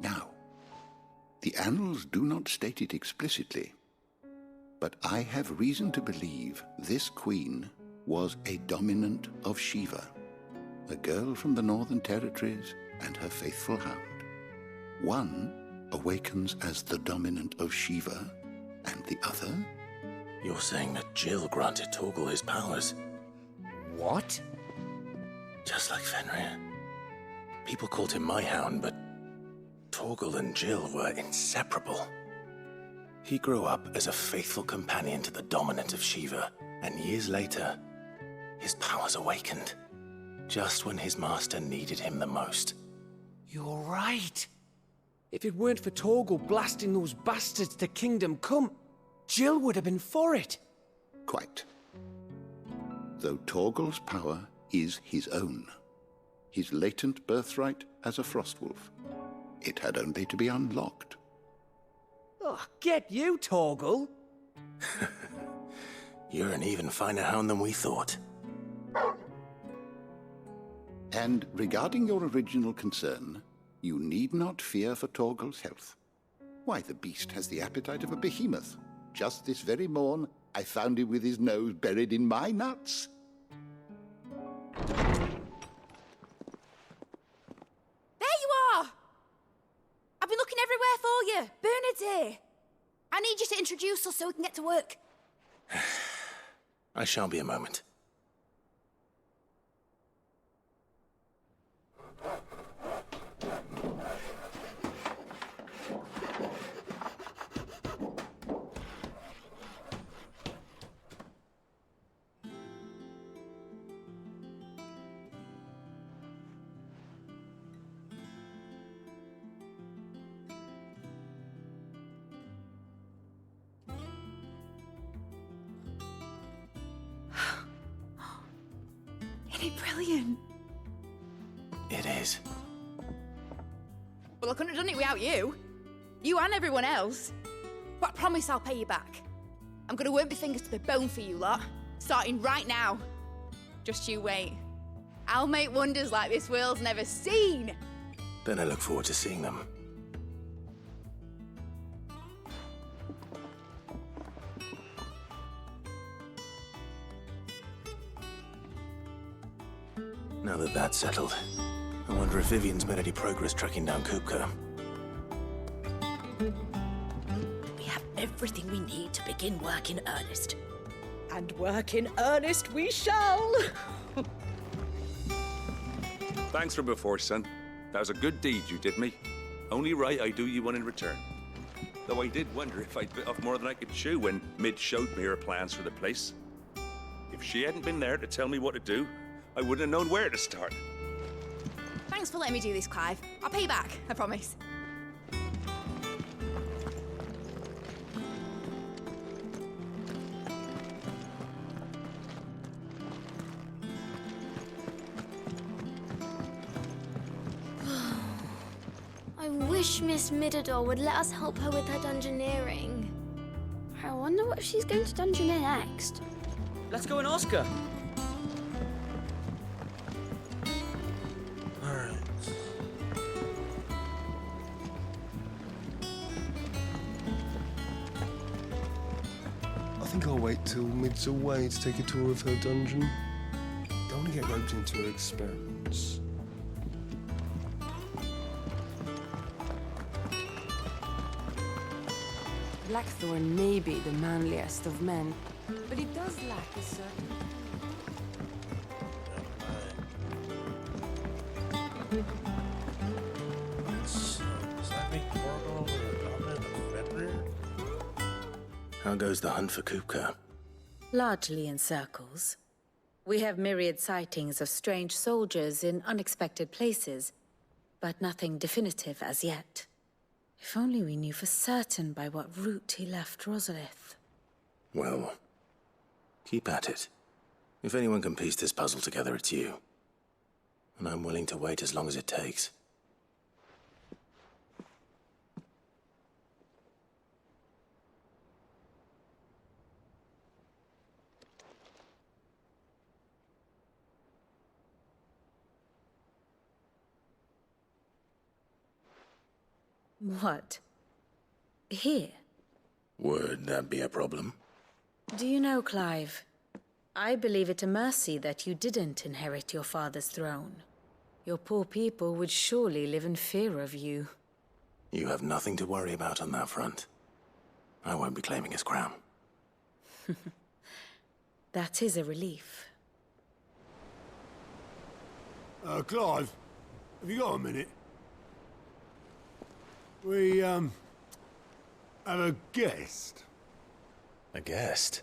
W: Now, the annals do not state it explicitly, but I have reason to believe this queen was a dominant of Shiva, a girl from the Northern Territories and her faithful hound. One awakens as the dominant of Shiva, and the other...
B: You're saying that Jill granted Torgal his powers?
V: What?
B: Just like Fenrir. People called him my hound, but Torgal and Jill were inseparable. He grew up as a faithful companion to the dominant of Shiva, and years later, his powers awakened, just when his master needed him the most.
V: You're right. If it weren't for Torgal blasting those bastards to Kingdom Come, Jill would have been for it.
W: Quite. Though Torgal's power is his own, his latent birthright as a Frostwolf. It had only to be unlocked.
V: Oh, get you, Torgal!
B: You're an even finer hound than we thought.
W: And regarding your original concern, you need not fear for Torgal's health. Why, the beast has the appetite of a behemoth. Just this very morn, I found him with his nose buried in my nuts.
C: There you are! you? Bernard's here. I need you to introduce us so we can get to work.
B: I shan't be a moment.
C: Isn't it brilliant?
B: It is.
C: Well, I couldn't have done it without you. You and everyone else. But I promise I'll pay you back. I'm gonna work my fingers to the bone for you lot, starting right now. Just you wait. I'll make wonders like this world's never seen.
B: Then I look forward to seeing them. Now that that's settled, I wonder if Vivian's made any progress tracking down Kupka.
J: We have everything we need to begin work in earnest. And work in earnest we shall!
E: Thanks for before, son. That was a good deed you did me. Only right I do you one in return. Though I did wonder if I'd bit off more than I could chew when Mid showed me her plans for the place. If she hadn't been there to tell me what to do, I wouldn't have known where to start.
C: Thanks for letting me do this, Clive. I'll pay you back, I promise.
N: I wish Miss Midador would let us help her with her dungeoneering. I wonder what she's going to dungeoneer next.
L: Let's go and ask her.
G: I think I'll wait till Mid's away to take a tour of her dungeon. Don't want to get roped into her experiments.
F: Blackthorn may be the manliest of men, but he does lack a certain...
B: How goes the hunt for Kupka?
D: Largely in circles. We have myriad sightings of strange soldiers in unexpected places, but nothing definitive as yet. If only we knew for certain by what route he left Rosalith.
B: Well, keep at it. If anyone can piece this puzzle together, it's you. And I'm willing to wait as long as it takes.
D: What? Here?
B: Would that be a problem?
D: Do you know, Clive, I believe it a mercy that you didn't inherit your father's throne. Your poor people would surely live in fear of you.
B: You have nothing to worry about on that front. I won't be claiming his crown.
D: That is a relief.
A: Clive, have you got a minute? We, have a guest.
B: A guest?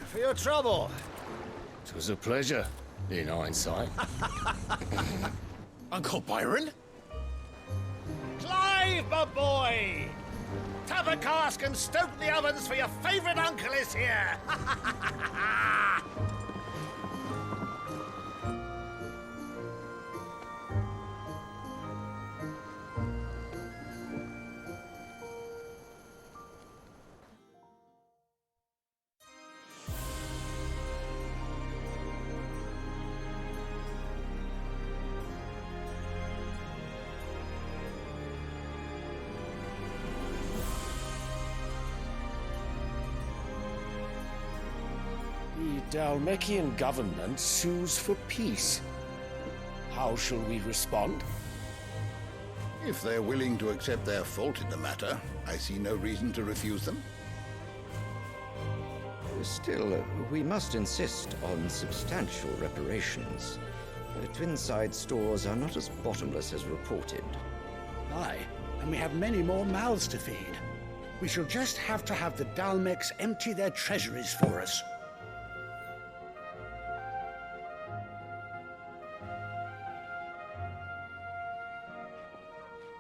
L: For your trouble.
I: It was a pleasure, in hindsight.
L: Uncle Byron? Clive, my boy! Tap a cask and stoke the ovens for your favourite uncle is here!
P: Dalmekian government sues for peace. How shall we respond?
W: If they're willing to accept their fault in the matter, I see no reason to refuse them.
M: Still, we must insist on substantial reparations. Twinside stores are not as bottomless as reported.
L: Aye, and we have many more mouths to feed. We shall just have to have the Dalmecs empty their treasuries for us.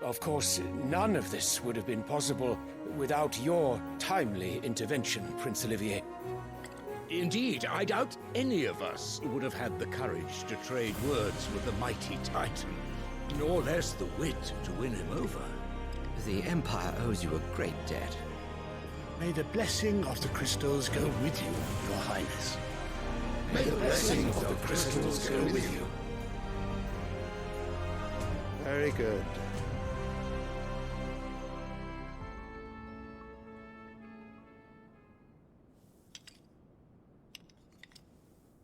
P: Of course, none of this would have been possible without your timely intervention, Prince Olivier.
O: Indeed, I doubt any of us would have had the courage to trade words with the mighty Titan, nor less the wit to win him over.
M: The Empire owes you a great debt.
L: May the blessing of the crystals go with you, Your Highness.
W: May the blessing of the crystals go with you.
G: Very good.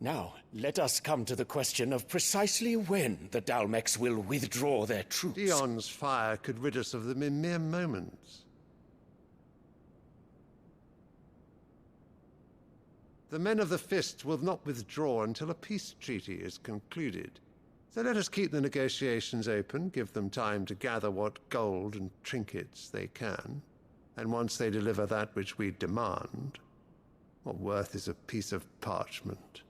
P: Now, let us come to the question of precisely when the Dalmecs will withdraw their troops.
G: Dion's fire could rid us of them in mere moments. The men of the Fist will not withdraw until a peace treaty is concluded. So let us keep the negotiations open, give them time to gather what gold and trinkets they can, and once they deliver that which we demand, what worth is a piece of parchment?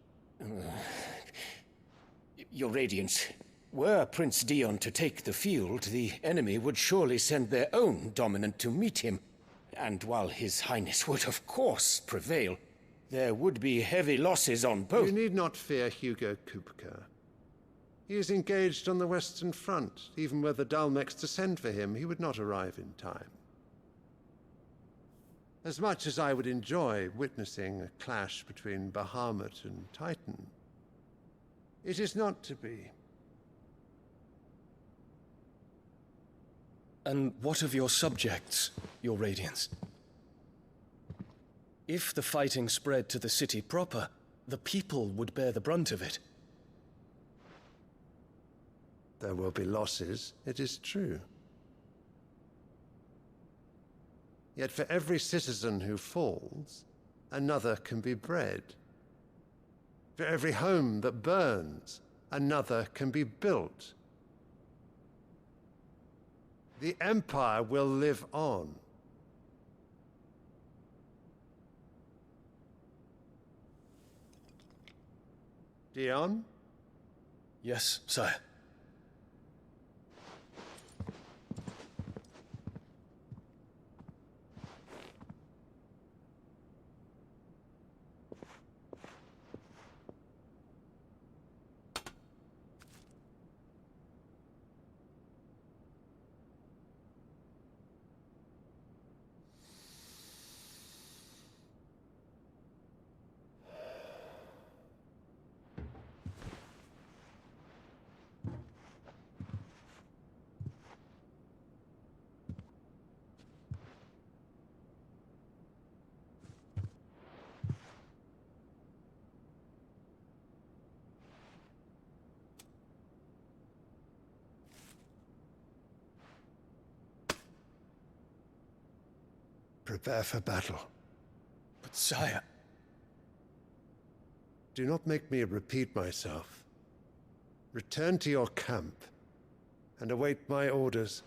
P: Your Radiance, were Prince Dion to take the field, the enemy would surely send their own dominant to meet him. And while His Highness would of course prevail, there would be heavy losses on both.
G: You need not fear Hugo Kupka. He is engaged on the Western Front. Even were the Dalmecs to send for him, he would not arrive in time. As much as I would enjoy witnessing a clash between Bahamut and Titan, it is not to be.
U: And what of your subjects, Your Radiance? If the fighting spread to the city proper, the people would bear the brunt of it.
G: There will be losses, it is true. Yet for every citizen who falls, another can be bred. For every home that burns, another can be built. The Empire will live on. Dion?
U: Yes, sire.
G: Prepare for battle.
U: But sire...
G: Do not make me repeat myself. Return to your camp and await my orders.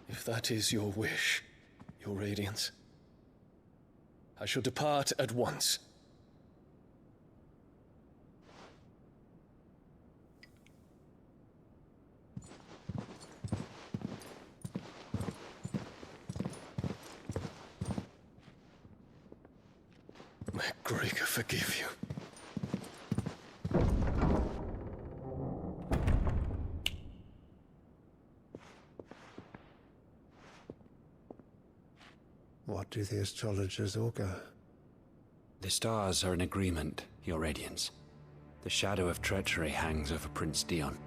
U: If that is your wish, Your Radiance, I shall depart at once. May Gregor forgive you.
G: What do the astrologers augur?
T: The stars are in agreement, Your Radiance. The shadow of treachery hangs over Prince Dion.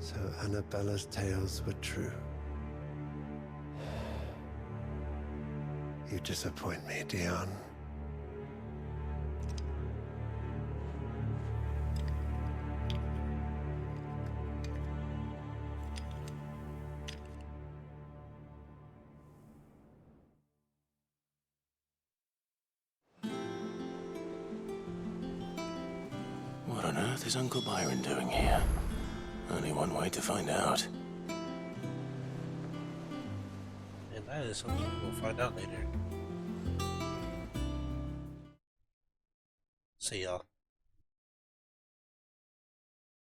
G: So Annabella's tales were true. You disappoint me, Dion.
B: What on earth is Uncle Byron doing here? Only one way to find out.
H: And that is something we'll find out later. See y'all.